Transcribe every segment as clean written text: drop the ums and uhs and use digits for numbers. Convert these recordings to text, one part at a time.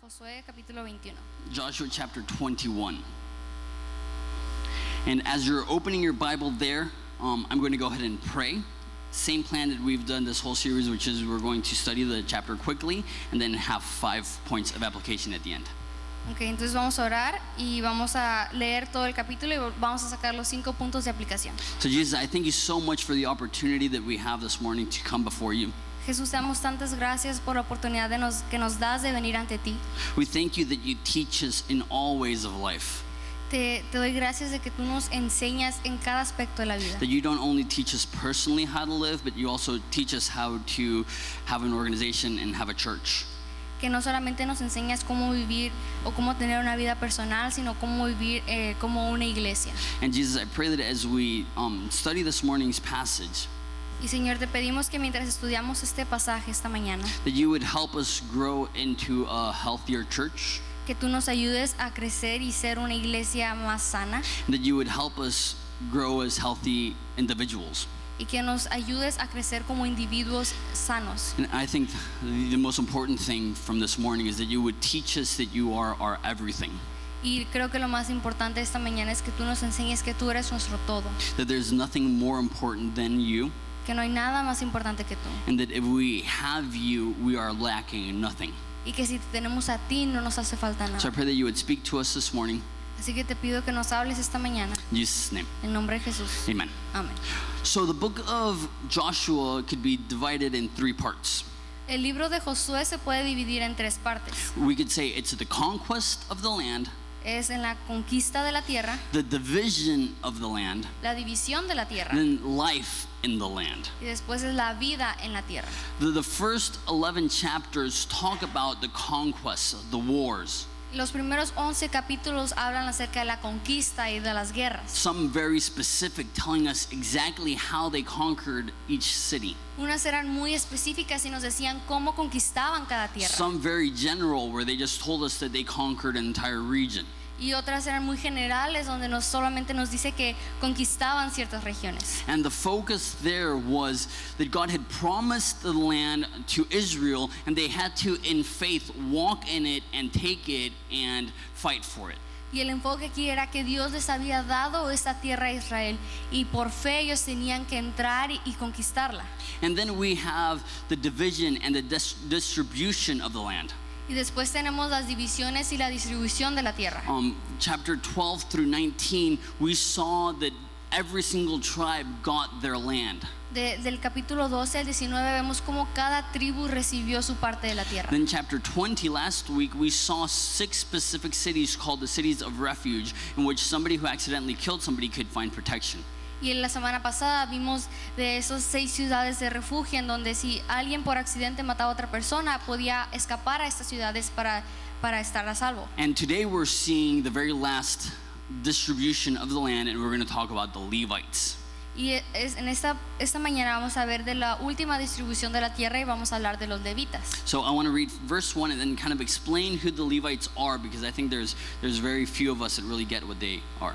Josué capítulo 21. Joshua chapter 21. And as you're opening your Bible there, I'm going to go ahead and pray. Same plan that we've done this whole series, which is we're going to study the chapter quickly and then have 5 points of application at the end. Okay, entonces vamos a orar y vamos a leer todo el capítulo y vamos a sacar los 5 puntos de aplicación. So Jesus, I thank you so much for the opportunity that we have this morning to come before you. Jesús, te damos tantas gracias por la oportunidad que nos das de venir ante ti. We thank you that you teach us in all ways of life. Te doy gracias de que tú nos enseñas en cada aspecto de la vida. That you don't only teach us personally how to live, but you also teach us how to have an organization and have a church. Que no solamente nos enseñas cómo vivir o cómo tener una vida personal, sino cómo vivir como una iglesia. And Jesus, I pray that as we study this morning's passage, Y Señor, te pedimos que mientras estudiamos este pasaje esta mañana, that you would help us grow into a healthier church, que tú nos ayudes a crecer y ser una iglesia más sana, and that you would help us grow as healthy individuals. y que nos ayudes a crecer como individuos sanos. And I think the most important thing from this morning is that you would teach us that you are our everything. Y creo que lo más importante esta mañana es que tú nos enseñes que tú eres nuestro todo, That there's nothing more important than you, que no hay nada más importante que tú, and that if we have you, we are lacking in nothing. y que si te tenemos a ti no nos hace falta So I nada. pray that you would speak to us this morning. Así que te pido que nos hables esta mañana, In Jesus' name, en nombre de Jesús. amen. Amén. So the book of Joshua could be divided in 3 parts. El libro de Josué se puede dividir en 3 partes. We could say it's the conquest of the land, Es en la conquista de la tierra, the division of the land, la división de la tierra, and then life in the land. y después es la vida en la tierra. The first 11 chapters talk about the conquests, the wars. Los primeros 11 capítulos hablan acerca de la conquista y de las guerras. Some very specific, telling us exactly how they conquered each city. Unas eran muy específicas y nos decían cómo conquistaban cada tierra. Some very general, where they just told us that they conquered an entire region. Y otras eran muy generales, donde solamente nos dice que conquistaban ciertas regiones. And the focus there was that God had promised the land to Israel, and they had to, in faith, walk in it and take it and fight for it. Y el enfoque aquí era que Dios les había dado esta tierra a Israel, y por fe ellos tenían que entrar y conquistarla. And then we have the division and the distribution of the land. Y después tenemos las divisiones y la distribución de la tierra. Chapter 12 through 19, we saw that every single tribe got their land. Del capítulo 12 al 19 vemos cómo cada tribu recibió su parte de la tierra. Then chapter 20 last week, we saw 6 specific cities called the cities of refuge, in which somebody who accidentally killed somebody could find protection. Y en la semana pasada vimos de esos 6 ciudades de refugio, en donde si alguien por accidente mataba a otra persona, podía escapar a estas ciudades para estar a salvo. And today we're seeing the very last distribution of the land, and we're going to talk about the Levites. Y en esta mañana vamos a ver de la última distribución de la tierra y vamos a hablar de los levitas. So I want to read verse 1 and then kind of explain who the Levites are, because I think there's very few of us that really get what they are.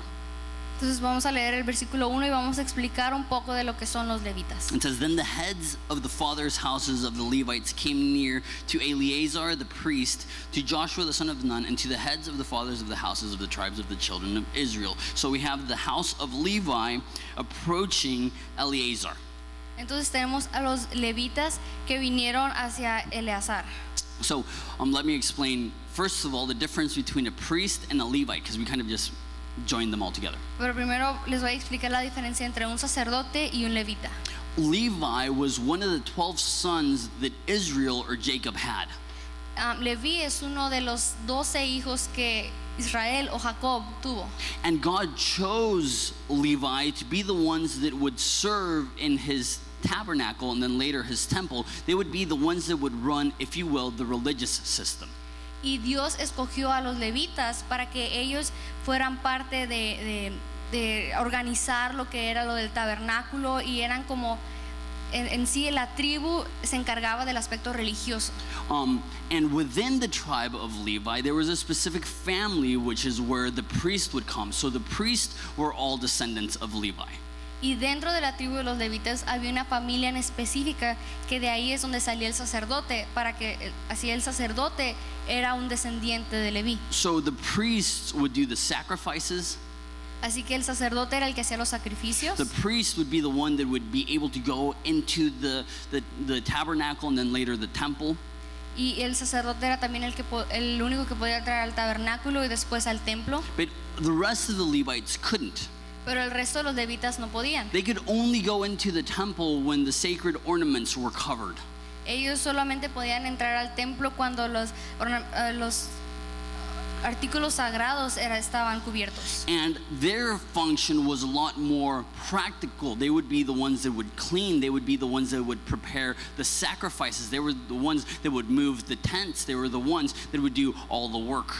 Entonces vamos a leer el versículo 1 y vamos a explicar un poco de lo que son los levitas. It says, Then the heads of the fathers' houses of the Levites came near to Eleazar the priest, to Joshua the son of Nun, and to the heads of the fathers of the houses of the tribes of the children of Israel. So we have the house of Levi approaching Eleazar. Entonces tenemos a los levitas que vinieron hacia Eleazar. So let me explain, first of all, the difference between a priest and a Levite, because we kind of just joined them all together. Pero primero les voy a explicar la diferencia entre un sacerdote y un levita. Levi was one of the 12 sons that Israel or Jacob had. Leví es uno de los 12 hijos que Israel o Jacob tuvo. And God chose Levi to be the ones that would serve in his tabernacle and then later his temple. They would be the ones that would run, if you will, the religious system. Y Dios escogió a los levitas para que ellos fueran parte de organizar lo que era lo del tabernáculo, y eran como en sí la tribu se encargaba del aspecto religioso. And within the tribe of Levi, there was a specific family, which is where the priest would come. So the priests were all descendants of Levi. Y dentro de la tribu de los levitas había una familia en específica que de ahí es donde salía el sacerdote, para que así el sacerdote era un descendiente de Leví. So the priests would do the sacrifices. Así que el sacerdote era el que hacía los sacrificios. The priest would be the one that would be able to go into the tabernacle and then later the temple. Y el sacerdote era también el único que podía entrar al tabernáculo y después al templo. But the rest of the Levites couldn't. Pero el resto de los levitas no podían. They could only go into the temple when the sacred ornaments were covered. Ellos solamente podían entrar al templo cuando los artículos sagrados estaban cubiertos. And their function was a lot more practical. They would be the ones that would clean. They would be the ones that would prepare the sacrifices. They were the ones that would move the tents. They were the ones that would do all the work.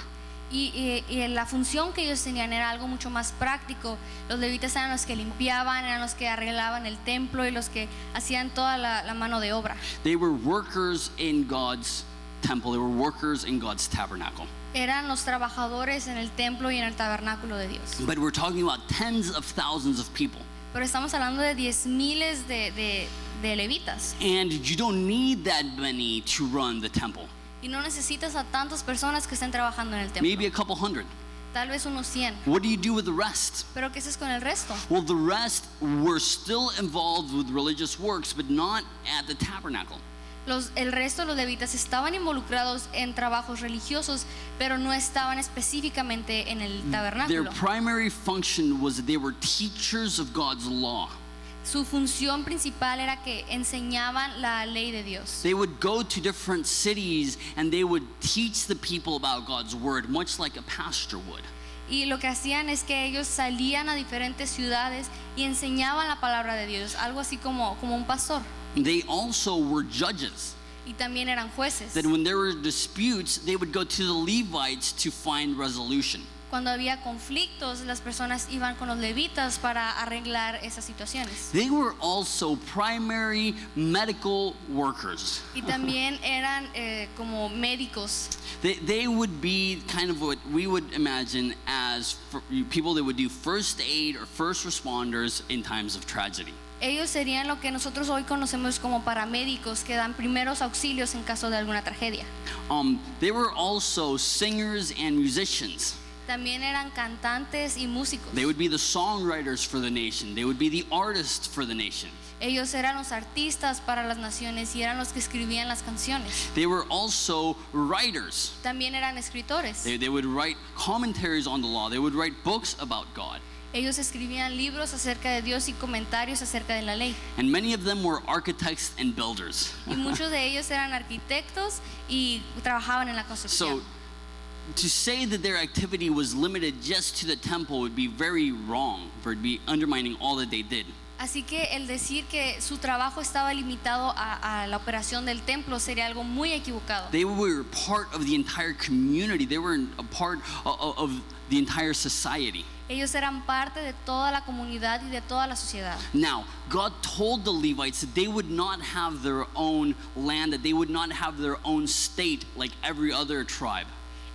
Y la función que ellos tenían era algo mucho más práctico. Los levitas eran los que limpiaban, eran los que arreglaban el templo y los que hacían toda la mano de obra. They were workers in God's temple. They were workers in God's tabernacle. Eran los trabajadores en el templo y en el tabernáculo de Dios. But we're talking about tens of thousands of people. Pero estamos hablando de 10,000 de levitas. And you don't need that many to run the temple. Y no necesitas a tantas personas que estén trabajando en el templo. Maybe a couple hundred. Tal vez unos 100. What do you do with the rest? Pero ¿qué haces con el resto? Well, the rest were still involved with religious works, but not at the tabernacle. El resto de los levitas estaban involucrados en trabajos religiosos, pero no estaban específicamente en el tabernáculo. Their primary function was that they were teachers of God's law. Su función principal era que enseñaban la ley de Dios. They would go to different cities and they would teach the people about God's word, much like a pastor would. Y lo que hacían es que ellos salían a diferentes ciudades y enseñaban la palabra de Dios, algo así como un pastor. They also were judges. Y también eran jueces. That when there were disputes, they would go to the Levites to find resolution. Cuando había conflictos, las personas iban con los levitas para arreglar esas situaciones. They were also primary medical workers. Y también eran como médicos. They would be kind of what we would imagine as people that would do first aid or first responders in times of tragedy. Ellos serían lo que nosotros hoy conocemos como paramédicos, que dan primeros auxilios en caso de alguna tragedia. They were also singers and musicians. También eran cantantes y músicos. They would be the songwriters for the nation. They would be the artists for the nation. Ellos eran los artistas para las naciones y eran los que escribían las canciones. They were also writers. También eran escritores. They would write commentaries on the law. They would write books about God. Ellos escribían libros acerca de Dios y comentarios acerca de la ley. And many of them were architects and builders. Y muchos de ellos eran arquitectos y trabajaban en la construcción. So to say that their activity was limited just to the temple would be very wrong, for it would be undermining all that they did. Así que el decir que su trabajo estaba limitado a la operación del templo sería algo muy equivocado. They were part of the entire community. They were a part of the entire society. Ellos eran parte de toda la comunidad y de toda la sociedad. Now, God told the Levites that they would not have their own land, that they would not have their own state like every other tribe.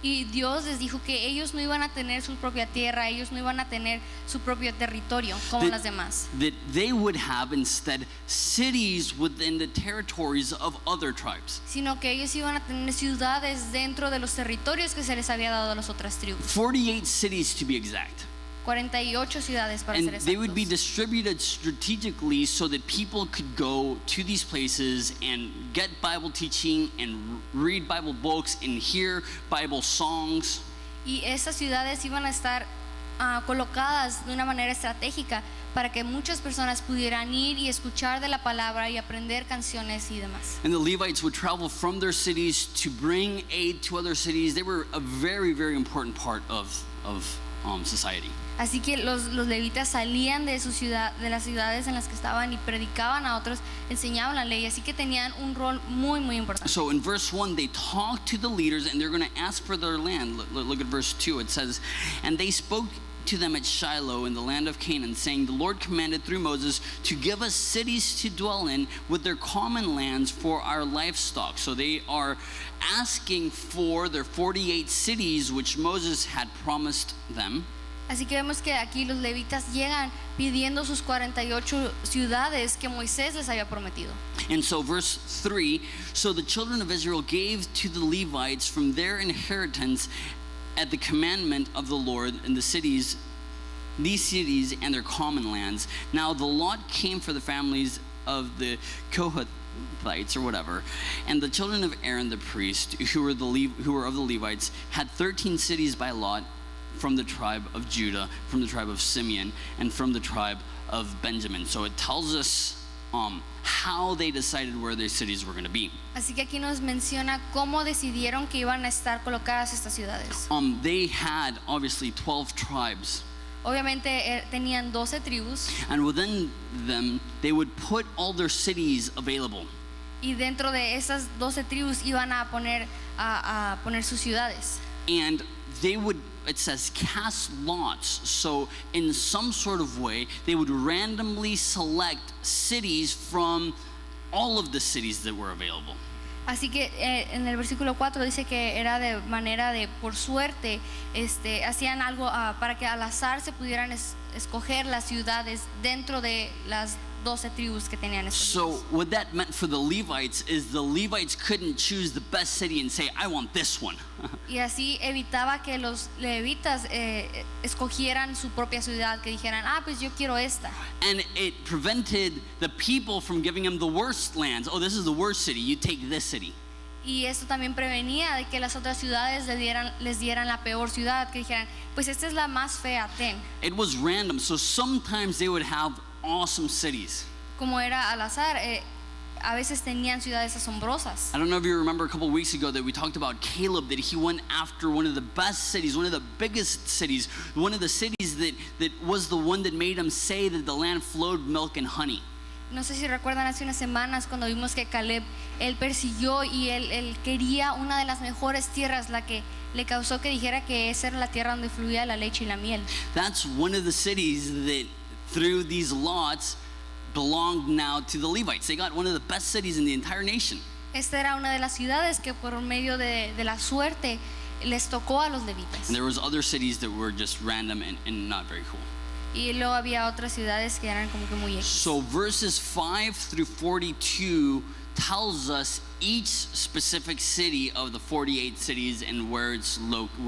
Y Dios les dijo que ellos no iban a tener su propia tierra, ellos no iban a tener su propio territorio como las demás. That they would have instead cities within the territories of other tribes. Sino que ellos iban a tener ciudades dentro de los territorios que se les había dado a las otras tribus. 48 cities to be exact. 48 ciudades para ser And exactos. they would be distributed strategically so that people could go to these places and get Bible teaching and read Bible books and hear Bible songs. Y esas ciudades iban a estar colocadas de una manera estratégica para que muchas personas pudieran ir y escuchar de la palabra y aprender canciones y demás. And the Levites would travel from their cities to bring aid to other cities. They were a very, very important part of society. Así que los levitas salían de su ciudad, de las ciudades en las que estaban y predicaban a otros, enseñaban la ley, así que tenían un rol muy muy importante. So in verse 1 they talk to the leaders and they're going to ask for their land. Look at verse 2. It says, "And they spoke to them at Shiloh in the land of Canaan, saying, The Lord commanded through Moses to give us cities to dwell in with their common lands for our livestock." So they are asking for their 48 cities which Moses had promised them. Así que vemos que aquí los levitas llegan pidiendo sus 48 ciudades que Moisés les había prometido. And so verse 3, so the children of Israel gave to the Levites from their inheritance at the commandment of the Lord in the cities, these cities and their common lands. Now the lot came for the families of the Kohathites or whatever, and the children of Aaron the priest, who were of the Levites, had 13 cities by lot, from the tribe of Judah, from the tribe of Simeon, and from the tribe of Benjamin. So it tells us how they decided where their cities were going to be. Así que aquí nos menciona cómo decidieron que iban a estar colocadas estas ciudades. They had obviously 12 tribes. Obviamente tenían 12 tribus. And within them, they would put all their cities available. Y dentro de esas 12 tribus iban a poner sus ciudades. And they would, it says, cast lots. So in some sort of way, they would randomly select cities from all of the cities that were available. Así que en el versículo 4 dice que era de manera de por suerte, hacían algo para que al azar se pudieran escoger las ciudades dentro de las 12 tribus que tenían estos. So what that meant for the Levites is the Levites couldn't choose the best city and say, I want this one. Y así evitaba que los levitas escogieran su propia ciudad, que dijeran, pues yo quiero esta. And it prevented the people from giving them the worst lands. Oh, this is the worst city, you take this city. Y esto también prevenía de que las otras ciudades les dieran la peor ciudad, que dijeran, pues esta es la más fea, ten. It was random, so sometimes they would have awesome cities. Como era al azar, a veces tenían ciudades asombrosas. I don't know if you remember a couple weeks ago that we talked about Caleb, that he went after one of the best cities, one of the biggest cities, one of the cities that was the one that made him say that the land flowed milk and honey. No sé si recuerdan hace unas semanas cuando vimos que Caleb, él persiguió y él quería una de las mejores tierras, la que le causó que dijera que esa era la tierra donde fluía la leche y la miel. That's one of the cities that through these lots belonged now to the Levites. They got one of the best cities in the entire nation. Esta era una de las ciudades que por medio de la suerte les tocó a los levitas. And there was other cities that were just random and not very cool. Y luego había otras ciudades que eran como que muy X. So verses 5 through 42 tells us each specific city of the 48 cities and where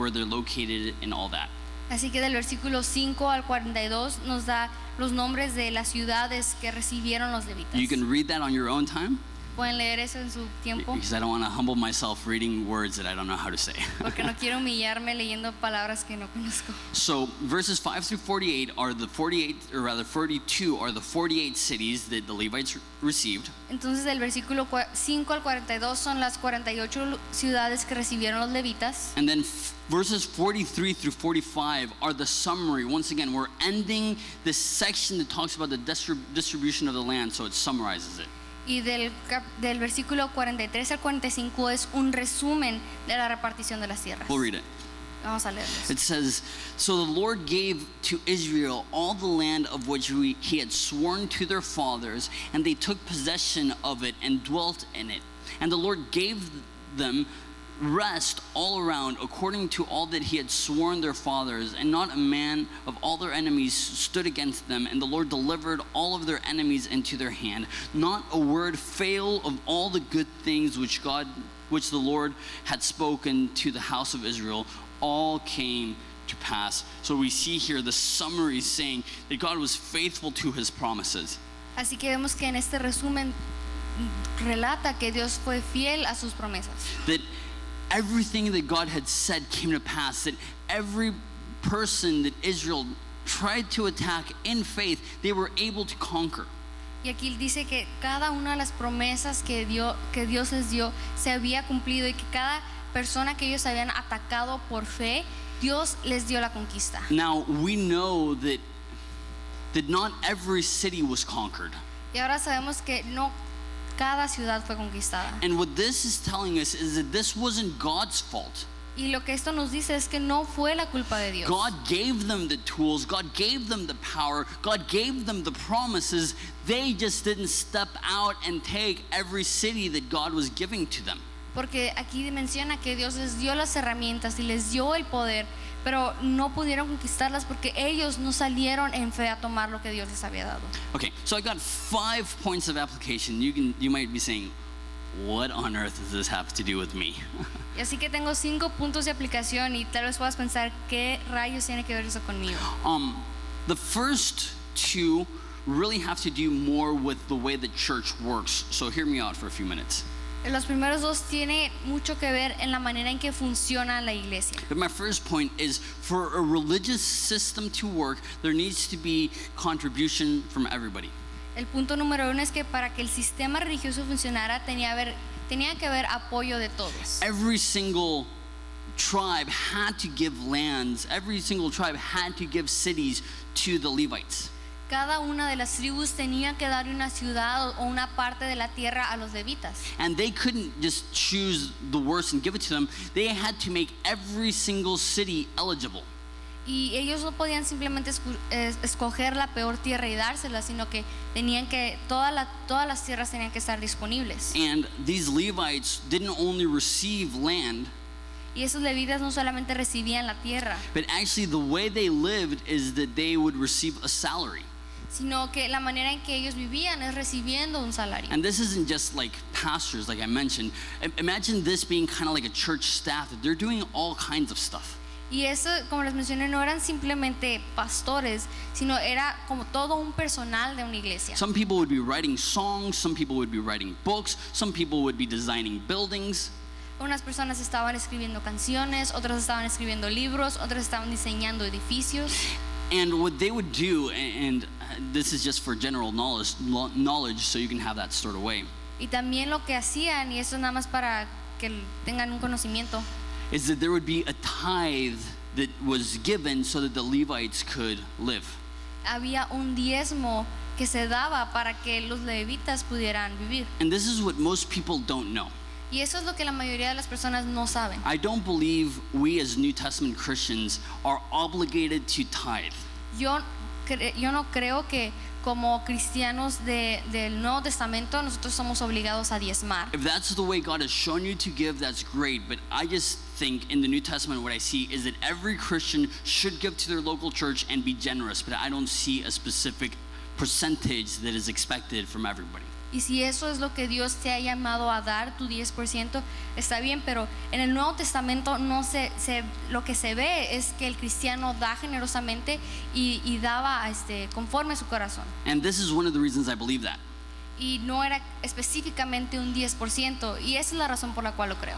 they're located and all that. Así que del versículo 5 al 42 nos da los nombres de las ciudades que recibieron los levitas. You can read that on your own time. Pueden leer eso en su tiempo. Because I don't want to humble myself reading words that I don't know how to say. Porque no quiero humillarme leyendo palabras que no conozco. So verses 5 through 48 are the 48, or rather 42 are the 48 cities that the Levites received. Entonces del versículo 5 al 42 son las 48 ciudades que recibieron los levitas. And then verses 43 through 45 are the summary. Once again, we're ending this section that talks about the distribution of the land, so it summarizes it. Y del versículo 43 al 45 es un resumen de la repartición de las tierras. We'll read it. Vamos a leerlos. It says, so the Lord gave to Israel all the land of which he had sworn to their fathers, and they took possession of it and dwelt in it. And the Lord gave them rest all around according to all that he had sworn their fathers, and not a man of all their enemies stood against them, and the Lord delivered all of their enemies into their hand. Not a word failed of all the good things which the Lord had spoken to the house of Israel, all came to pass. So we see here the summary saying that God was faithful to his promises. Así que vemos que en este resumen relata que Dios fue fiel a sus promesas. That everything that God had said came to pass, that every person that Israel tried to attack in faith, they were able to conquer. Y aquí dice que cada una de las promesas que Dios les dio se había cumplido y que cada persona que ellos habían atacado por fe, Dios les dio la conquista. Now we know that not every city was conquered. Y ahora sabemos que no cada ciudad fue conquistada. And what this is telling us is that this wasn't God's fault. Y lo que esto nos dice es que no fue la culpa de Dios. God gave them the tools, God gave them the power, God gave them the promises. They just didn't step out and take every city that God was giving to them. Porque aquí menciona que Dios les dio las herramientas y les dio el poder, pero no pudieron conquistarlas porque ellos no salieron en fe a tomar lo que Dios les había dado. Okay, so I got 5 points of application. You might be saying, what on earth does this have to do with me? Y así que tengo 5 puntos de aplicación y tal vez puedas pensar qué rayos tiene que ver eso conmigo. The first 2 really have to do more with the way the church works. So hear me out for a few minutes. Los primeros 2 tienen mucho que ver en la manera en que funciona la iglesia. But my first point is, for a religious system to work, there needs to be contribution from everybody. El punto número 1 es que para que el sistema religioso funcionara tenía que haber apoyo de todos. Every single tribe had to give lands. Every single tribe had to give cities to the Levites. Cada una de las tribus tenía que dar una ciudad o una parte de la tierra a los levitas. And they couldn't just choose the worst and give it to them. They had to make every single city eligible. Y ellos no podían simplemente escoger la peor tierra y dársela, sino que tenían que todas las tierras tenían que estar disponibles. And these Levites didn't only receive land, Y esos levitas no solamente recibían la tierra, but actually the way they lived is that they would receive a salary. sino que la manera en que ellos vivían es recibiendo un salario. And this isn't just like pastors, like I mentioned. Imagine this being kind of like a church staff, that they're doing all kinds of stuff. Y eso, como les mencioné, no eran simplemente pastores, sino era como todo un personal de una iglesia. Some people would be writing songs, some people would be writing books, some people would be designing buildings. Unas personas estaban escribiendo canciones, otras estaban escribiendo libros, otras estaban diseñando edificios. And what they would do, and this is just for general knowledge, so you can have that stored away, Y también lo que hacían, y eso nada más para que tengan un conocimiento, is that there would be a tithe that was given so that the Levites could live. había un diezmo que se daba para que los levitas pudieran vivir. And this is what most people don't know. Y eso es lo que la mayoría de las personas no saben. I don't believe we as New Testament Christians are obligated to tithe. Yo no creo que como cristianos del Nuevo Testamento nosotros somos obligados a diezmar. If that's the way God has shown you to give, that's great. But I just think in the New Testament what I see is that every Christian should give to their local church and be generous. But I don't see a specific percentage that is expected from everybody. Y si eso es lo que Dios te ha llamado a dar, tu 10%, está bien, pero en el Nuevo Testamento lo que se ve es que el cristiano da generosamente y daba conforme a su corazón. And this is one of the reasons I believe that. Y no era específicamente un 10%, y esa es la razón por la cual lo creo.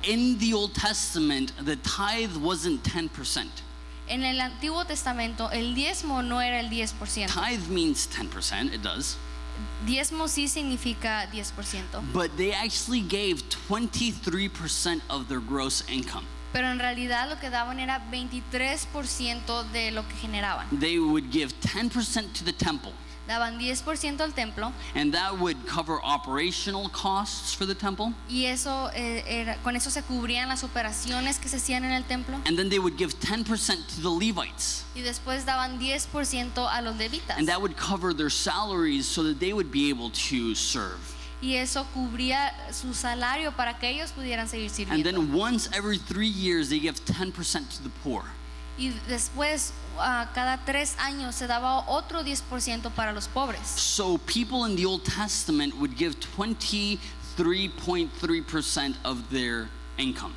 In the Old Testament, the tithe wasn't 10%. En el Antiguo Testamento, el diezmo no era el 10%. Tithe means 10%, it does. Diezmo sí significa 10%. But they actually gave 23% of their gross income. Pero en realidad lo que daban era 23% de lo que generaban. They would give 10% to the temple. Daban 10% al templo. And that would cover operational costs for the temple. Y eso con eso se cubrían las operaciones que se hacían en el templo. And then they would give 10% to the Levites. Y después daban 10% a los levitas. And that would cover their salaries so that they would be able to serve. Y eso cubría su salario para que ellos pudieran seguir sirviendo. And then once every 3 years they give 10% to the poor. Y después cada 3 años se daba otro 10% para los pobres. So people in the Old Testament would give 23.3% of their income.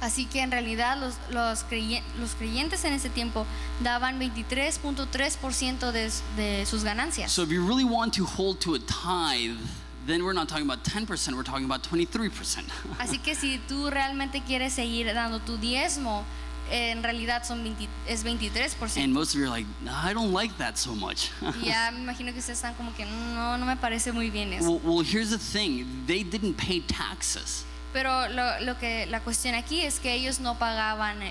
Así que en realidad los creyentes en ese tiempo daban 23.3% de sus ganancias. So if you really want to hold to a tithe, then we're not talking about 10%, we're talking about 23%. Así que si tú realmente quieres seguir dando tu diezmo, en realidad es 23%. And most of you are like, I don't like that so much. Y ya me imagino que ustedes están como que no me parece muy bien eso. Well, here's the thing, they didn't pay taxes. Pero la cuestión aquí es que ellos no pagaban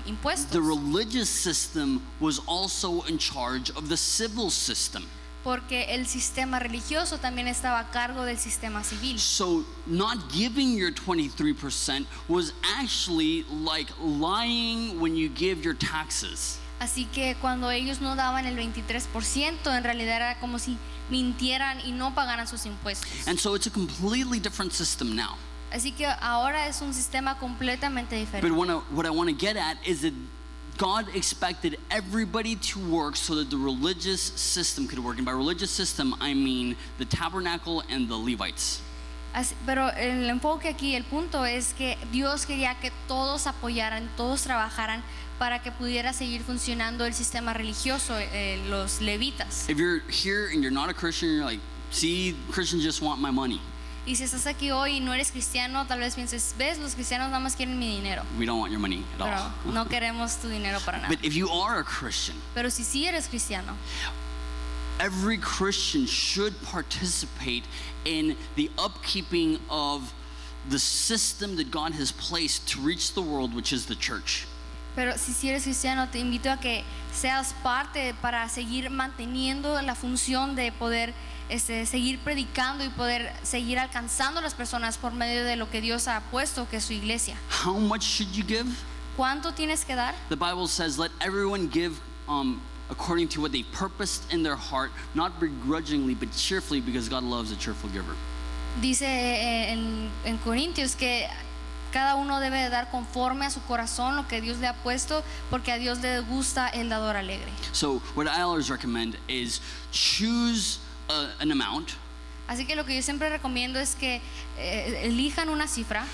impuestos. The religious system was also in charge of the civil system. Porque el sistema religioso también estaba a cargo del sistema civil. So not giving your 23% was actually like lying when you give your taxes. Así que cuando ellos no daban el 23%, en realidad era como si mintieran y no pagaran sus impuestos. And so it's a completely different system now. Así que ahora es un sistema completamente But diferente. what I want to get at is that God expected everybody to work so that the religious system could work. And by religious system, I mean the tabernacle and the Levites. Pero el enfoque aquí, el punto es que Dios quería que todos apoyaran, todos trabajaran para que pudiera seguir funcionando el sistema religioso, los levitas. If you're here and you're not a Christian, you're like, see, Christians just want my money. Y si estás aquí hoy y no eres cristiano, tal vez pienses, ves, los cristianos nada más quieren mi dinero. We don't want your money at Pero all. no queremos tu dinero para nada. But if you are a Christian, Pero si sí eres cristiano, every Christian should participate in the upkeeping of the system that God has placed to reach the world, which is the church. pero si eres cristiano, te invito a que seas parte para seguir manteniendo la función de poder seguir predicando y poder seguir alcanzando a las personas por medio de lo que Dios ha puesto, que es su iglesia. How much should you give? ¿Cuánto tienes que dar? The Bible says, let everyone give according to what they purposed in their heart, not begrudgingly, but cheerfully, because God loves a cheerful giver. Dice en Corintios que cada uno debe de dar conforme a su corazón lo que Dios le ha puesto, porque a Dios le gusta el dador alegre. So what I always recommend is choose an amount Así que lo que yo siempre recomiendo es que elijan una cifra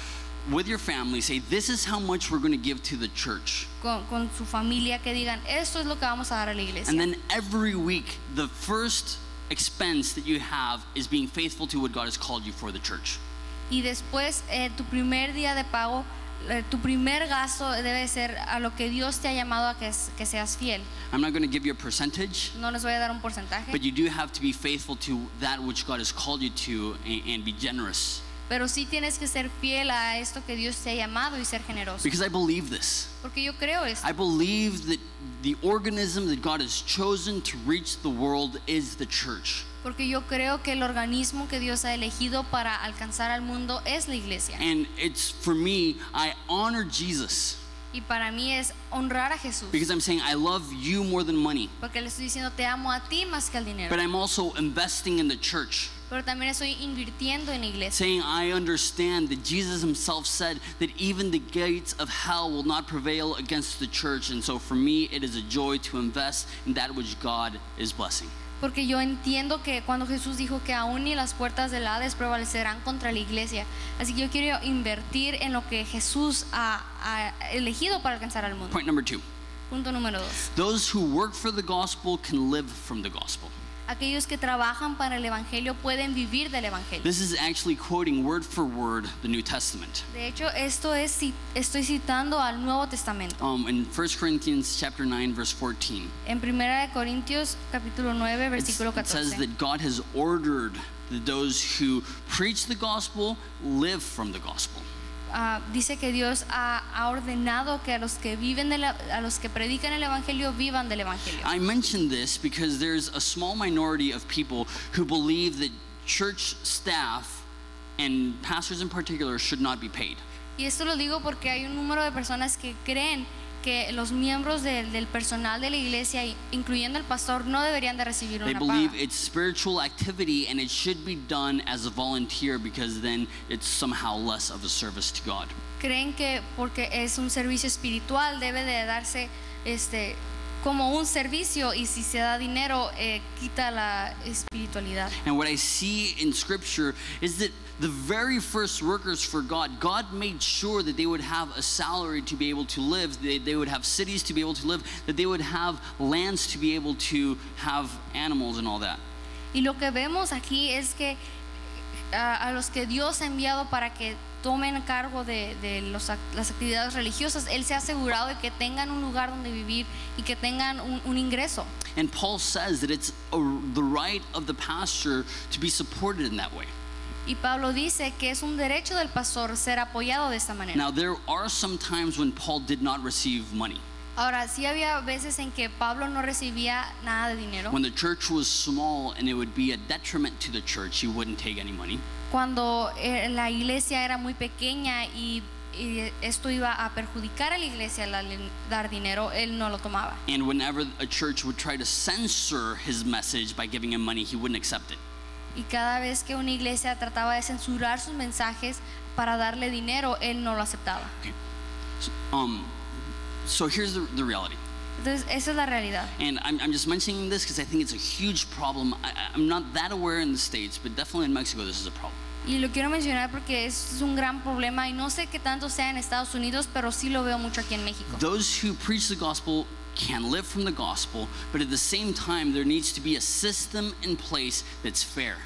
with your family. Say, this is how much we're going to give to the church. con su familia, que digan, esto es lo que vamos a dar a la iglesia. And then every week, the first expense that you have is being faithful to what God has called you for the church. Y después tu primer día de pago, tu primer gasto debe ser a lo que Dios te ha llamado a que seas fiel. I'm not going to give you a percentage, No les voy a dar un porcentaje, but you do have to be faithful to that which God has called you to and be generous. pero sí tienes que ser fiel a esto que Dios te ha llamado y ser generoso. Because I believe this. Porque yo creo esto. I believe that the organism that God has chosen to reach the world is the church. Porque yo creo que el organismo que Dios ha elegido para alcanzar al mundo es la iglesia. And it's, for me, I honor Jesus Y para mí es honrar a Jesús. because I'm saying I love you more than money, Porque le estoy diciendo, te amo a ti más que al dinero. but I'm also investing in the church. Pero también estoy invirtiendo en la iglesia. Saying I understand that Jesus himself said that even the gates of hell will not prevail against the church, and so for me it is a joy to invest in that which God is blessing. Porque yo entiendo que cuando Jesús dijo que aún ni las puertas del Hades prevalecerán contra la iglesia, así que yo quiero invertir en lo que Jesús ha elegido para alcanzar al mundo. Point number 2. Punto número 2. Those who work for the gospel can live from the gospel. Aquellos que trabajan para el evangelio pueden vivir del evangelio. This is actually quoting word for word the New Testament. De hecho, estoy citando al Nuevo Testamento. In 1 Corinthians chapter 9 verse 14. En 1 Corintios capítulo 9 versículo It says 14. that God has ordered that those who preach the gospel live from the gospel. Dice que Dios ha ordenado que a los que predican el evangelio vivan del evangelio. I mention this because there's a small minority of people who believe that church staff and pastors in particular should not be paid. Y esto lo digo porque hay un número de personas que creen que los miembros del personal de la iglesia, incluyendo el pastor, no deberían de recibir They una believe paga. it's spiritual activity and it should be done as a volunteer because then it's somehow less of a service to God. Creen que porque es un servicio espiritual debe de darse como un servicio, y si se da dinero quita la espiritualad. And what I see in scripture is that the very first workers for God made sure that they would have a salary to be able to live, they would have cities to be able to live, that they would have lands to be able to have animals and all that. Y lo que vemos aquí es que a los que Dios ha enviado para que tomen cargo de las actividades religiosas, Él se ha asegurado de que tengan un lugar donde vivir y que tengan un ingreso. And Paul says that it's the right of the pastor to be supported in that way. Y Pablo dice que es un derecho del pastor ser apoyado de esta manera. Now there are some times when Paul did not receive money. Ahora, sí había veces en que Pablo no recibía nada de dinero. When the church was small and it would be a detriment to the church, he wouldn't take any money. Cuando la iglesia era muy pequeña y esto iba a perjudicar a la iglesia al dar dinero, él no lo tomaba. And whenever a church would try to censor his message by giving him money, he wouldn't accept it. Y cada vez que una iglesia trataba de censurar sus mensajes para darle dinero, él no lo aceptaba. Okay. So here's the reality. Entonces, esa es la realidad. And I'm just mentioning this because I think it's a huge problem. I'm not that aware in the States, but definitely in Mexico this is a problem. Y lo quiero mencionar porque es un gran problema y no sé qué tanto sea en Estados Unidos, pero sí lo veo mucho aquí en México. Those who preach the gospel can live from the gospel, but at the same time there needs to be a system in place that's fair.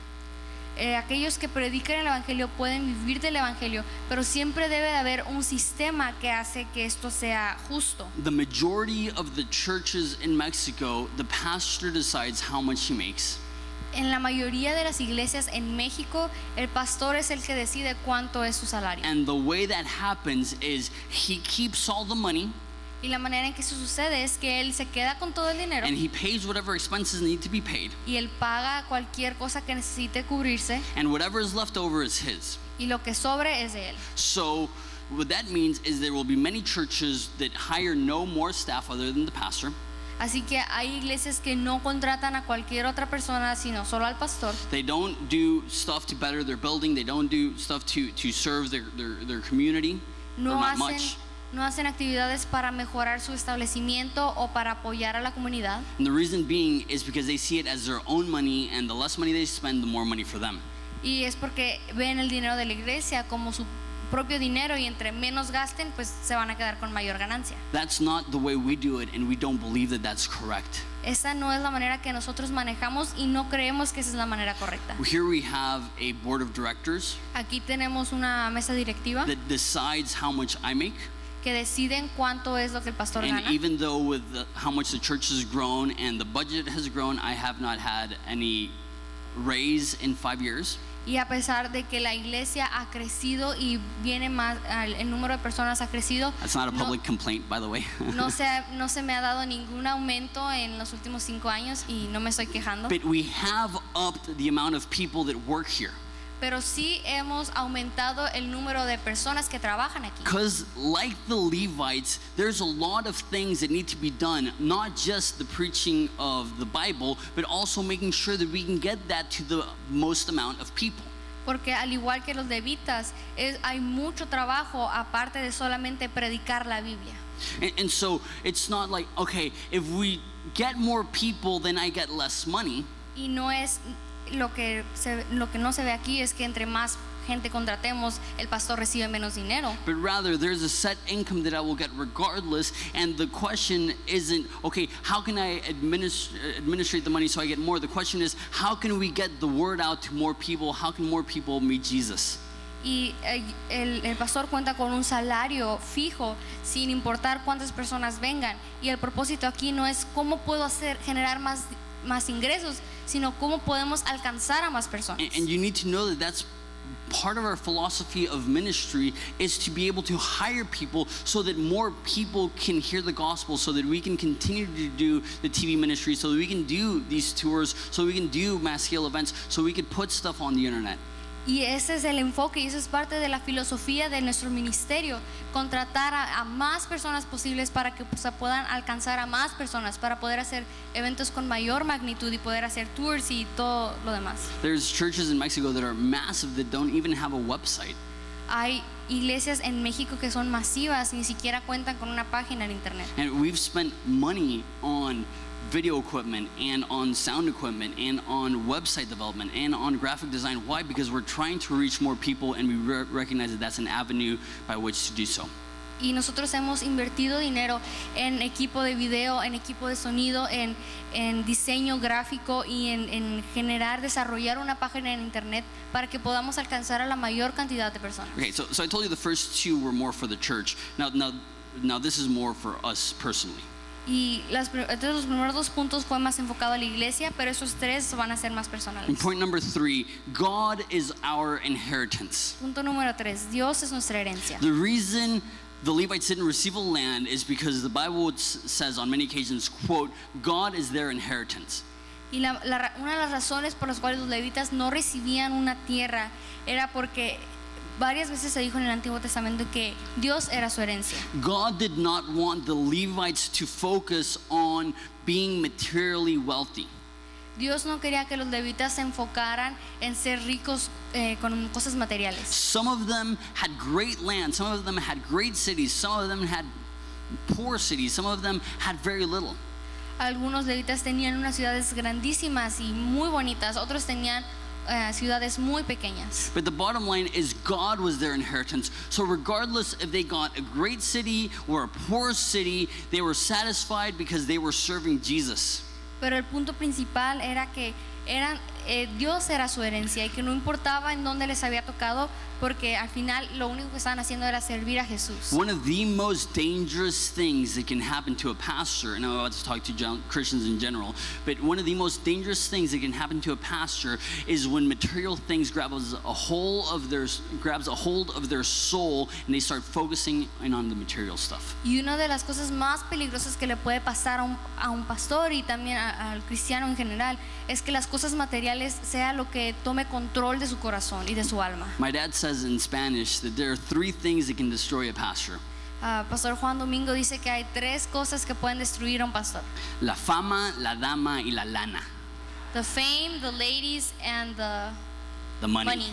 Aquellos que predican el evangelio pueden vivir del evangelio, pero siempre debe de haber un sistema que hace que esto sea justo. The majority of the churches in Mexico, the pastor decides how much he makes. En la mayoría de las iglesias en México, el pastor es el que decide cuánto es su salario. And the way that happens is he keeps all the money. Y la manera en que eso sucede es que él se queda con todo el dinero And he pays whatever expenses need to be paid. y él paga cualquier cosa que necesite cubrirse And whatever is left over is his. y lo que sobre es de él. So what that means is there will be many churches that hire no more staff other than the pastor. Así que hay iglesias que no contratan a cualquier otra persona sino solo al pastor. They don't do stuff to better their building. They don't do stuff to serve their community. No or not hacen, much. no hacen actividades para mejorar su establecimiento o para apoyar a la comunidad. And the reason being is because they see it as their own money, and the less money they spend, the more money for them. Y es porque ven el dinero de la iglesia como su propio dinero y entre menos gasten, pues se van a quedar con mayor ganancia. That's not the way we do it, and we don't believe that that's correct. Esa no es la manera que nosotros manejamos y no creemos que esa es la manera correcta. Here we have a board of directors Aquí tenemos una mesa directiva that decides how much I make. que deciden cuánto es lo que el pastor And gana. even though with how much the church has grown and the budget has grown, I have not had any raise in 5 years. Y a pesar de que la iglesia ha crecido y viene más, el número de personas ha crecido, That's not a public complaint, by the way. no se me ha dado ningún aumento en los últimos 5 años y no me estoy quejando. But we have upped the amount of people that work here. Pero sí hemos aumentado el número de personas que trabajan aquí. Because like the Levites, there's a lot of things that need to be done, not just the preaching of the Bible, but also making sure that we can get that to the most amount of people. Porque al igual que los levitas, hay mucho trabajo aparte de solamente predicar la Biblia. And so it's not like, okay, if we get more people, then I get less money. Y no es lo que no se ve aquí es que entre más gente contratemos, el pastor recibe menos dinero. But rather, there's a set income that I will get regardless. And the question isn't, okay, how can I administrate the money so I get more? The question is, how can we get the word out to more people? How can more people meet Jesus? Y el pastor cuenta con un salario fijo sin importar cuántas personas vengan. Y el propósito aquí no es cómo puedo generar más ingresos, sino cómo podemos alcanzar a más personas. And you need to know that that's part of our philosophy of ministry, is to be able to hire people so that more people can hear the gospel, so that we can continue to do the TV ministry, so that we can do these tours, so we can do mass scale events, so we can put stuff on the internet. Y ese es el enfoque y eso es parte de la filosofía de nuestro ministerio, contratar a más personas posibles para que se puedan alcanzar a más personas, para poder hacer eventos con mayor magnitud y poder hacer tours y todo lo demás. There's churches in Mexico that are massive that don't even have a website. Hay iglesias en México que son masivas, ni siquiera cuentan con una página en internet. And we've spent money on video equipment and on sound equipment and on website development and on graphic design. Why? Because we're trying to reach more people, and we recognize that that's an avenue by which to do so. Y nosotros hemos invertido dinero en equipo de video, en equipo de sonido, en diseño gráfico y en desarrollar una página en internet para que podamos alcanzar a la mayor cantidad de personas. Okay, so I told you the first two were more for the church. Now this is more for us personally. Y entonces los primeros 2 puntos fue más enfocado a la iglesia, pero esos 3 van a ser más personales. And point number 3, God is our inheritance. Punto número 3, Dios es nuestra herencia. The reason the Levites didn't receive a land is because the Bible says on many occasions, quote, God is their inheritance. Y una de las razones por las cuales los levitas no recibían una tierra era porque varias veces se dijo en el Antiguo Testamento que Dios era su herencia. God did not want the Levites to focus on being materially wealthy. Dios no quería que los levitas se enfocaran en ser ricos con cosas materiales. Some of them had great land, some of them had great cities, some of them had poor cities, some of them had very little. Algunos levitas tenían unas ciudades grandísimas y muy bonitas, otros tenían ciudades muy pequeñas. But the bottom line is God was their inheritance. So regardless if they got a great city or a poor city, they were satisfied because they were serving Jesus. Pero el punto principal era que Dios era su herencia y que no importaba en dónde les había tocado, porque al final lo único que estaban haciendo era servir a Jesús. One of the most dangerous things that can happen to a pastor, and I'm about to talk to Christians in general, but one of the most dangerous things that can happen to a pastor is when material things grabs a hold of their soul and they start focusing in on the material stuff. Y una de las cosas más peligrosas que le puede pasar a un pastor y también al cristiano en general es que las cosas materiales sea lo que tome control de su corazón y de su alma. My dad says in Spanish that there are 3 things that can destroy a pastor. Pastor Juan Domingo dice que hay 3 cosas que pueden destruir a un pastor: La fama, la dama y la lana. the fame, the ladies, and The money.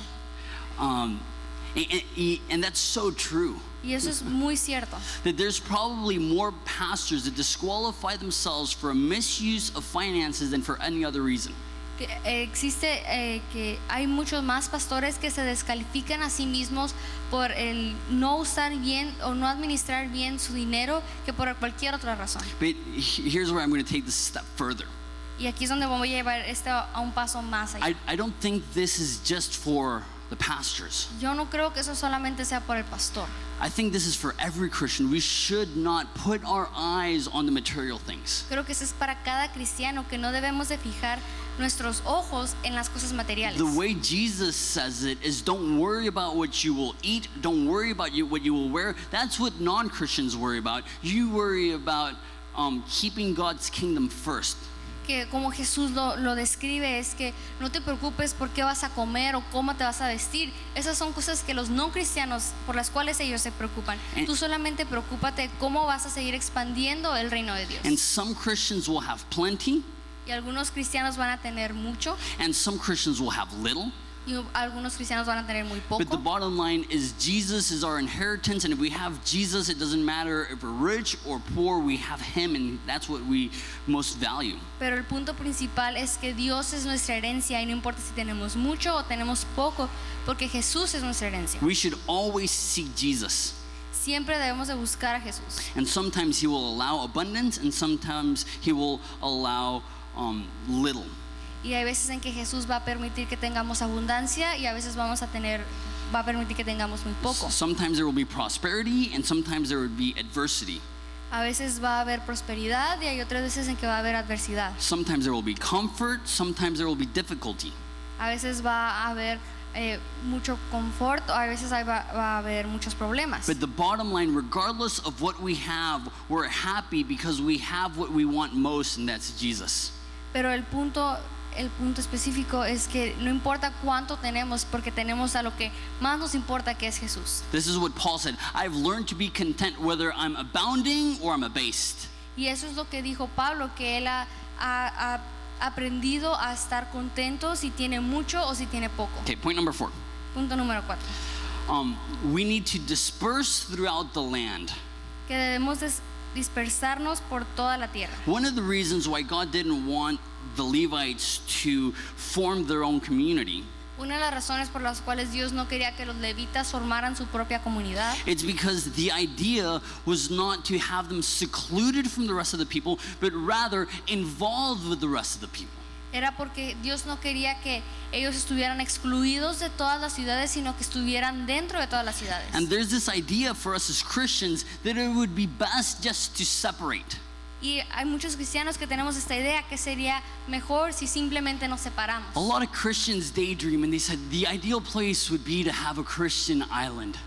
And that's so true. Y eso es muy cierto. That there's probably more pastors that disqualify themselves for a misuse of finances than for any other reason. Que que hay muchos más pastores que se descalifican a sí mismos por el no usar bien o no administrar bien su dinero que por cualquier otra razón. But here's where I'm going to take this a step further. Y aquí es donde voy a llevar esto a un paso más allá. I don't think this is just for the pastors. Yo no creo que eso solamente sea por el pastor. I think this is for every Christian. We should not put our eyes on the material things. Creo que eso es para cada cristiano, que no debemos de fijar nuestros ojos en las cosas materiales. The way Jesus says it is, don't worry about what you will eat, don't worry about what you will wear. That's what non-Christians worry about. You worry about keeping God's kingdom first. Que como Jesús lo describe es que no te preocupes por qué vas a comer o cómo te vas a vestir. Esas son cosas que los no cristianos, por las cuales ellos se preocupan. Tú solamente preocúpate cómo vas a seguir expandiendo el reino de Dios. And some Christians will have plenty. Y algunos cristianos van a tener mucho. And some Christians will have little. Y algunos cristianos van a tener muy poco. But the bottom line is Jesus is our inheritance, and if we have Jesus, it doesn't matter if we're rich or poor, we have him, and that's what we most value. Pero el punto principal es que Dios es nuestra herencia y no importa si tenemos mucho o tenemos poco, porque Jesús es nuestra herencia. We should always seek Jesus. Siempre debemos de buscar a Jesús. And sometimes he will allow abundance, and sometimes he will allow little. Y hay veces en que Jesús va a permitir que tengamos abundancia y a veces va a permitir que tengamos muy poco. Sometimes there will be prosperity, and sometimes there will be adversity. A veces va a haber prosperidad y hay otras veces en que va a haber adversidad. Sometimes there will be comfort, sometimes there will be difficulty. A veces va a haber mucho confort o a veces va a haber muchos problemas. But the bottom line, regardless of what we have, we're happy because we have what we want most, and that's Jesus. Pero el punto específico es que no importa cuánto tenemos, porque tenemos a lo que más nos importa, que es Jesús. This is what Paul said. I've learned to be content whether I'm abounding or I'm abased. Y eso es lo que dijo Pablo, que él ha aprendido a estar contento si tiene mucho o si tiene poco. Okay, point number 4. Punto número 4. We need to disperse throughout the land. Que debemos dispersarnos por toda la tierra. One of the reasons why God didn't want the Levites to form their own community, Una de las razones por las cuales Dios no quería que los levitas formaran su propia comunidad, it's because the idea was not to have them secluded from the rest of the people, but rather involved with the rest of the people. era porque Dios no quería que ellos estuvieran excluidos de todas las ciudades, sino que estuvieran dentro de todas las ciudades. And there's this idea for us as Christians that it would be best just to separate. Y hay muchos cristianos que tenemos esta idea que sería mejor si simplemente nos separamos. A lot of Christians daydream, and they said the ideal place would be to have a Christian island.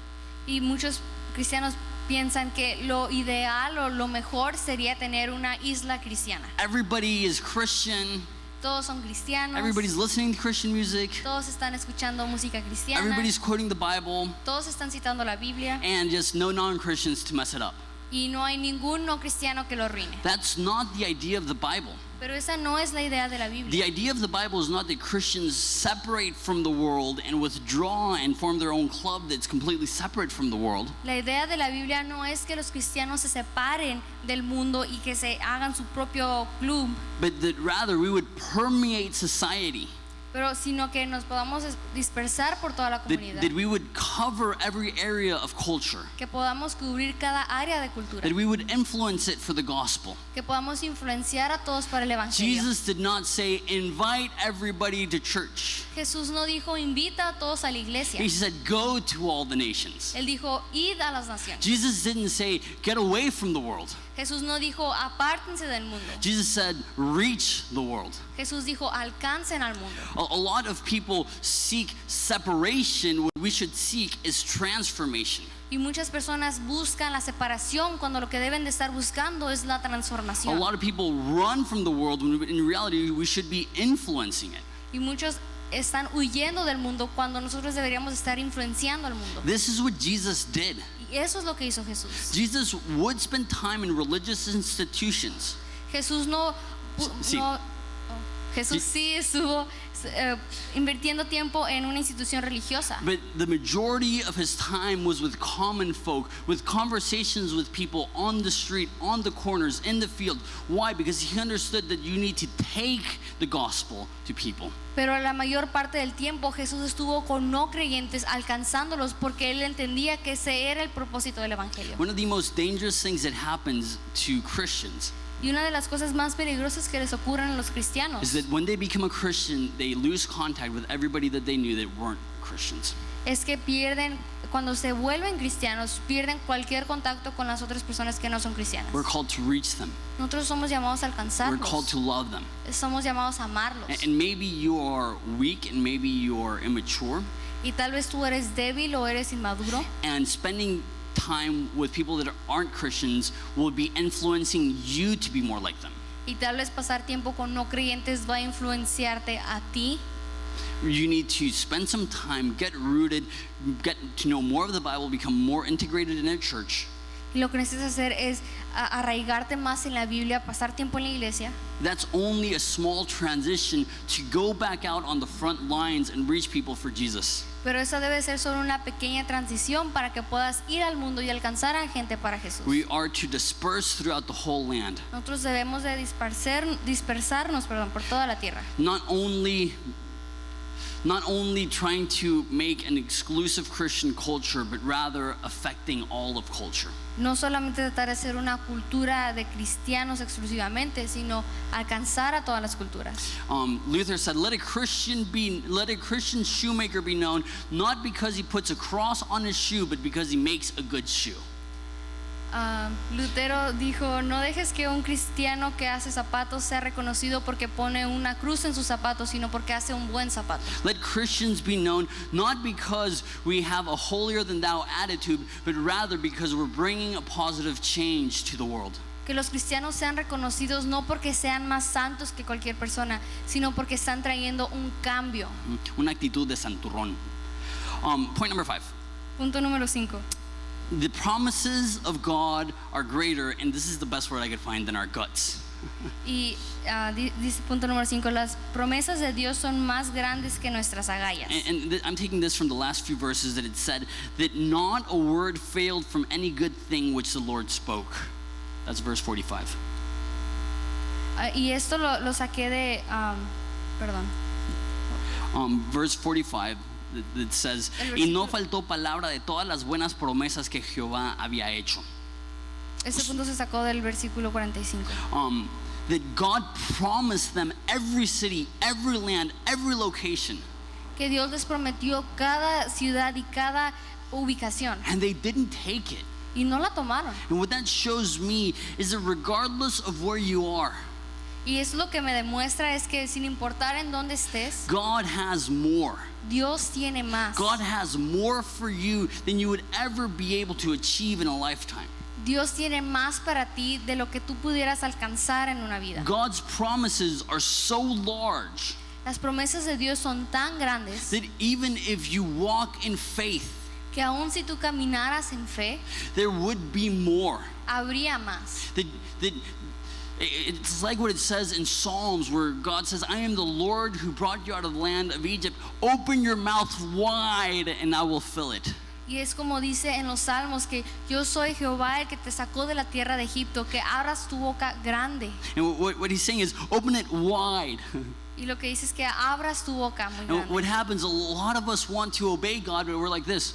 Y muchos cristianos piensan que lo ideal o lo mejor sería tener una isla cristiana. Everybody is Christian. Todos son cristianos. Everybody's listening to Christian music. Todos están escuchando música cristiana. Everybody's quoting the Bible. Todos están citando la Biblia. And just no non-Christians to mess it up. y no hay ningún no cristiano que lo arruine. That's not the idea of the Bible. Pero esa no es la idea de la The Biblia. idea of the Bible is not that Christians separate from the world and withdraw and form their own club that's completely separate from the world. La idea de la Biblia no es que los cristianos se separen del mundo y que se hagan su propio club, But that rather we would permeate society, pero sino que nos podamos dispersar por toda la comunidad, that we would cover every area of culture, que podamos cubrir cada área de cultura, that we would influence it for the gospel. que podamos influenciar a todos para el evangelio. Jesus did not say, invite everybody to church. Jesús no dijo invita a todos a la iglesia. He said, go to all the nations. Él dijo id a las naciones. Jesus didn't say, get away from the world. Jesús no dijo apártense del mundo. Jesus said, reach the world. Jesús dijo alcancen al mundo. A lot of people seek separation. What we should seek is transformation. Y muchas personas buscan la separación cuando lo que deben de estar buscando es la A transformación. lot of people run from the world when in reality we should be influencing it. Y muchos están huyendo del mundo cuando nosotros deberíamos estar influenciando al mundo. This is what Jesus did. Y eso es lo que hizo Jesús. Jesus would spend time in religious institutions. Jesús no, Sí. Jesús sí estuvo invirtiendo tiempo en una institución religiosa. But the majority of his time was with common folk, with conversations with people on the street, on the corners, in the field. Why? Because he understood that you need to take the gospel to people. Pero la mayor parte del tiempo Jesús estuvo con no creyentes alcanzándolos porque él entendía que ese era el propósito del evangelio. One of the most dangerous things that happens to Christians Y una de las cosas más peligrosas que les ocurren a los cristianos is that when they become a Christian, they lose contact with everybody that they knew that weren't Christians. es que cuando se vuelven cristianos, pierden cualquier contacto con las otras personas que no son cristianas. We're called to reach them. Nosotros somos llamados a We're alcanzarlos. called to love them. Somos llamados a amarlos. And maybe you are weak and maybe you are immature, Y tal vez tú eres débil o eres inmaduro. and spending time with people that aren't Christians will be influencing you to be more like them. Y tal vez pasar tiempo con no creyentes va a influenciarte a ti. You need to spend some time, get rooted, get to know more of the Bible, become more integrated in a church. Y lo que necesitas hacer es arraigarte más en la Biblia, pasar tiempo en la iglesia. That's only a small transition to go back out on the front lines and reach people for Jesus. Pero esa debe ser solo una pequeña transición para que puedas ir al mundo y alcanzar a gente para Jesús. We are to disperse throughout the whole land. Nosotros debemos de dispersarnos por toda la tierra. Not only trying to make an exclusive Christian culture, but rather affecting all of culture. No solamente tratar de ser una cultura de cristianos exclusivamente, sino alcanzar a todas las culturas. Luther said, let a Christian shoemaker be known, not because he puts a cross on his shoe, but because he makes a good shoe. Lutero dijo, no dejes que un cristiano que hace zapatos sea reconocido porque pone una cruz en sus zapatos, sino porque hace un buen zapato. Let Christians be known not because we have a holier than thou attitude, but rather because we're bringing a positive change to the world. Que los cristianos sean reconocidos no porque sean más santos que cualquier persona, sino porque están trayendo un cambio. Una actitud de santurrón. Point number 5. Punto número 5. The promises of God are greater, and this is the best word I could find, than our guts. Y dice punto número 5, las promesas de Dios son más grandes que nuestras agallas. And I'm taking this from the last few verses that it said that not a word failed from any good thing which the Lord spoke. That's verse 45. Y esto lo saqué de, Verse 45 that says, y no faltó palabra de todas las buenas promesas que Jehová había hecho. Este punto se sacó del versículo 45. That God promised them every city, every land, every location. Que Dios les prometió cada ciudad y cada ubicación. And they didn't take it. Y no la tomaron. And what that shows me is that regardless of where you are, Y es lo que me demuestra es que sin importar en dónde estés, God has more. Dios tiene más. God has more for you than you would ever be able to achieve in a lifetime. Dios tiene más para ti de lo que tú pudieras alcanzar en una vida. God's promises are so large Las promesas de Dios son tan grandes that even if you walk in faith, que aun si tú caminaras en fe, there would be more. habría más. It's like what it says in Psalms where God says, I am the Lord who brought you out of the land of Egypt. Open your mouth wide and I will fill it. Y es como dice en los Salmos que yo soy Jehová el que te sacó de la tierra de Egipto, que abras tu boca grande. And what he's saying is, open it wide. Y lo que dice es que abras tu boca muy And what grande. happens, a lot of us want to obey God, but we're like this.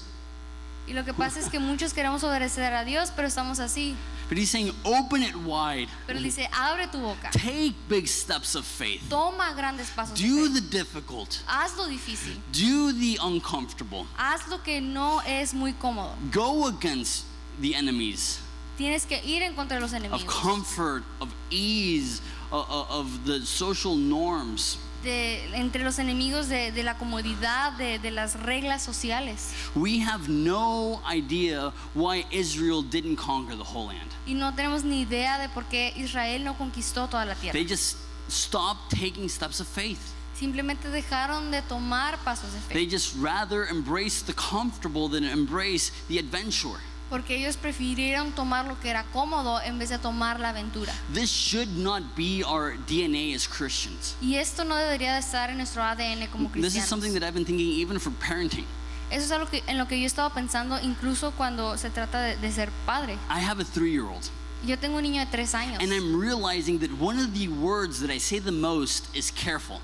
Y lo que pasa es que muchos queremos obedecer a Dios, pero estamos así. But he's saying, open it wide. Pero él dice, abre tu boca. Take big steps of faith. Toma grandes pasos de Do fe. the difficult. Haz lo difícil. Do the uncomfortable. Haz lo que no es muy cómodo. Go against the enemies Tienes que ir en contra de los of enemigos. comfort, of ease, of the social norms. Entre los enemigos de la comodidad, de las reglas sociales. We have no idea why Israel didn't conquer the whole land. Y no tenemos ni idea de por qué Israel no conquistó toda la tierra. They just stopped taking steps of faith. Simplemente dejaron de tomar pasos de They fe. just rather embrace the comfortable than embrace the adventure. Porque ellos prefirieron tomar lo que era cómodo en vez de tomar la aventura. This should not be our DNA as Christians. Y esto no debería de estar en nuestro ADN como This is something cristianos. that I've been thinking even for parenting. Eso es algo en lo que yo he estado pensando incluso cuando se trata de ser padre. I have a 3-year-old, Yo tengo un niño de 3 años. and I'm realizing that one of the words that I say the most is careful,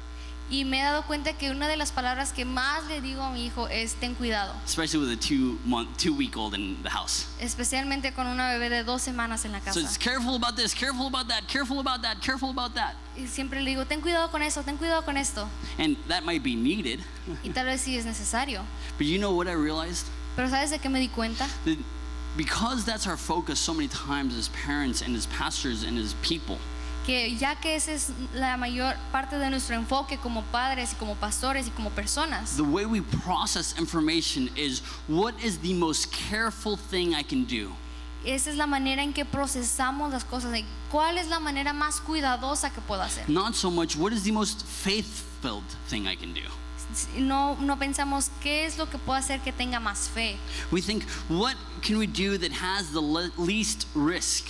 Y me he dado cuenta que una de las palabras que más le digo a mi hijo es ten cuidado. especially with a 2-week-old in the house. Especialmente con una bebé de 2 semanas en la So casa. it's careful about this, careful about that, careful about that, careful about that. Y siempre le digo, ten cuidado con eso, ten cuidado con esto. And that might be needed, Y tal vez sí es necesario. but you know what I realized? Pero ¿sabes de qué me di cuenta? That because that's our focus so many times as parents and as pastors and as people, Que ya que esa es la mayor parte de nuestro enfoque como padres y como pastores y como personas, the way we process information is, what is the most careful thing I can do? esa es la manera en que procesamos las cosas. De ¿cuál es la manera más cuidadosa que puedo hacer? Not so much, what is the most faith-filled thing I can do? No pensamos qué es lo que puedo hacer que tenga más fe, We think, what can we do that has the least risk?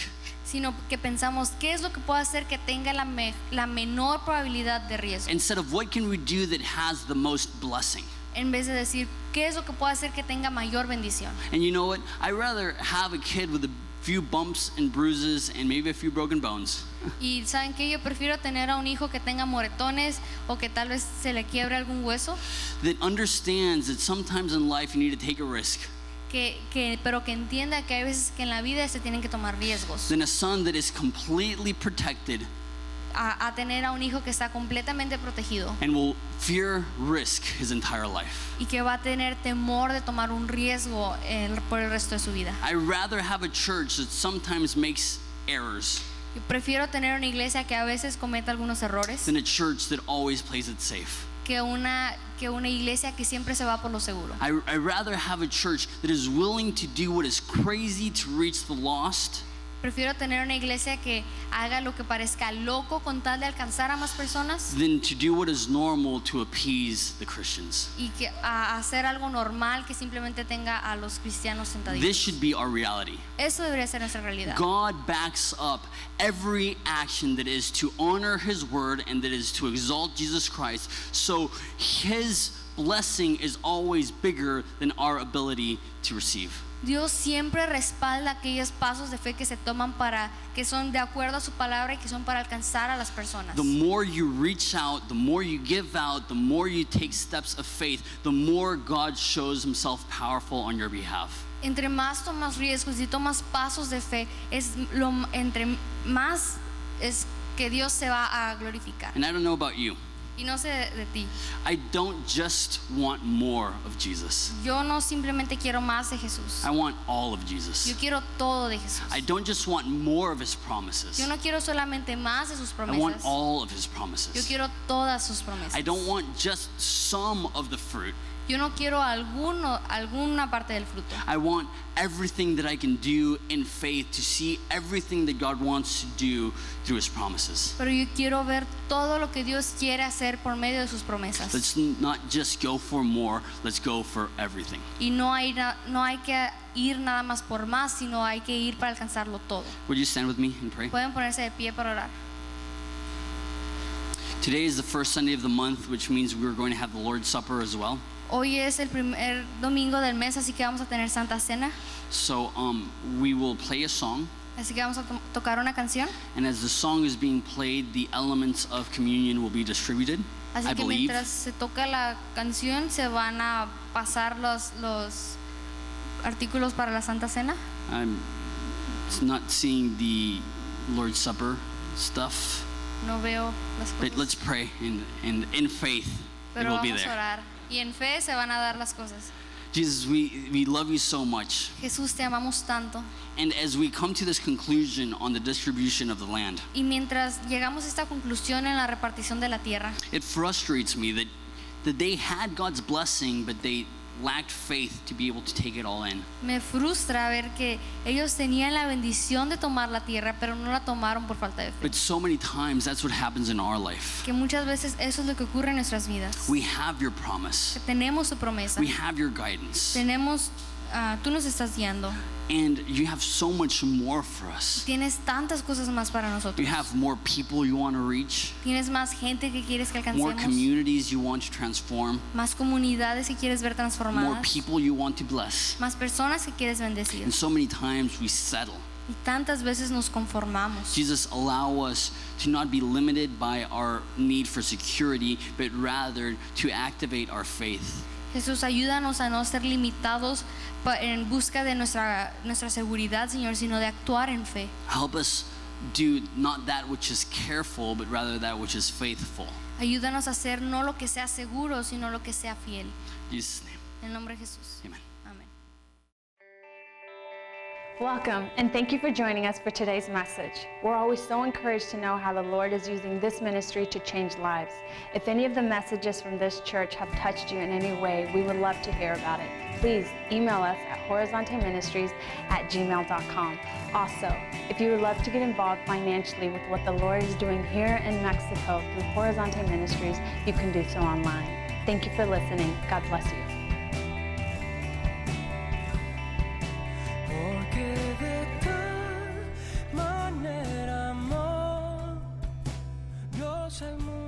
sino que pensamos qué es lo que puedo hacer que tenga la menor probabilidad de riesgo, Instead of what can we do that has the most blessing? en vez de decir qué es lo que puedo hacer que tenga mayor bendición. And you know what? I'd rather have a kid with a few bumps and bruises and maybe a few broken bones Y saben que yo prefiero tener a un hijo que tenga moretones o que tal vez se le quiebre algún hueso, that understands that sometimes in life you need to take a risk pero que entienda que hay veces que en la vida se tienen que tomar riesgos, than a son that is completely protected a tener a un hijo que está completamente protegido and will fear risk his entire life. y que va a tener temor de tomar un riesgo por el resto de su vida. I'd rather have a church that sometimes makes errors Yo prefiero tener una iglesia que a veces cometa algunos errores than a church that always plays it safe. que una iglesia que siempre se va por lo seguro. I'd rather have a church that is willing to do what is crazy to reach the lost Prefiero tener una iglesia que haga lo que parezca loco con tal de alcanzar a más personas than to do what is normal to appease the Christians. y que a hacer algo normal que simplemente tenga a los cristianos This sentaditos. should be our reality. Eso debería ser nuestra realidad. God backs up every action that is to honor His word and that is to exalt Jesus Christ. So His blessing is always bigger than our ability to receive. Dios siempre respalda aquellos pasos de fe que se toman que son de acuerdo a su palabra y que son para alcanzar a las personas. The more you reach out, the more you give out, the more you take steps of faith, the more God shows Himself powerful on your behalf. Entre más tomas riesgos y tomas pasos de fe, entre más es que Dios se va a glorificar. And I don't know about you, Y no sé de ti. I don't just want more of Jesus. Yo no simplemente quiero más de Jesús. I want all of Jesus. Yo quiero todo de Jesús. I don't just want more of His promises. Yo no quiero solamente más de sus I want promesas. all of His Yo promises. quiero todas sus promesas. I don't want just some of the fruit. Yo no quiero alguna parte del fruto. I want everything that I can do in faith to see everything that God wants to do through His promises. Pero yo quiero ver todo lo que Dios quiere hacer por medio de sus promesas. Let's not just go for more, let's go for everything. Y no hay que ir nada más por más, sino hay que ir para alcanzarlo todo. Would you stand with me and pray? Pueden ponerse de pie para orar. Today is the first Sunday of the month, which means we're going to have the Lord's Supper as well. Hoy es el primer domingo del mes, así que vamos a tener Santa Cena. So we will play a song, Así que vamos a tocar una canción. and as the song is being played, the elements of communion will be distributed, Así I que believe. mientras se toca la canción, se van a pasar los artículos para la Santa Cena. I'm not seeing the Lord's Supper stuff, No veo las but cosas. let's pray, and in faith, it Pero will be vamos a there. orar. Y en fe se van a dar las cosas. Jesus, we love you so much. Jesús, te amamos tanto. And as we come to this conclusion on the distribution of the land, Y mientras llegamos a esta conclusión en la repartición de la tierra, it frustrates me that they had God's blessing, but they lacked faith to be able to take it all in. me frustra ver que ellos tenían la bendición de tomar la tierra, pero no la tomaron por falta de fe. But so many times that's what happens in our life. Que muchas veces eso es lo que ocurre en nuestras vidas. We have your promise. Que tenemos su promesa. We have your guidance. Tú nos estás guiando. And you have so much more for us. Tienes tantas cosas más para nosotros. You have more people you want to reach, Tienes más gente que quieres que more alcancemos. communities you want to transform, Más comunidades que quieres ver more transformadas. people you want to bless. Más personas que quieres bendecir. And so many times we settle. Y tantas veces nos conformamos. Jesus, allow us to not be limited by our need for security, but rather to activate our faith. Jesús, ayúdanos a no ser limitados en busca de nuestra seguridad, Señor, sino de actuar en fe. Help us do not that which is careful, but rather that which is faithful. Ayúdanos a hacer no lo que sea seguro, sino lo que sea fiel. In Jesus' name, En el nombre de Jesús. amen. Amén. Welcome, and thank you for joining us for today's message. We're always so encouraged to know how the Lord is using this ministry to change lives. If any of the messages from this church have touched you in any way, we would love to hear about it. Please email us at horizonteministries@gmail.com. Also, if you would love to get involved financially with what the Lord is doing here in Mexico through Horizonte Ministries, you can do so online. Thank you for listening. God bless you. Porque de tal manera amó Dios al mundo.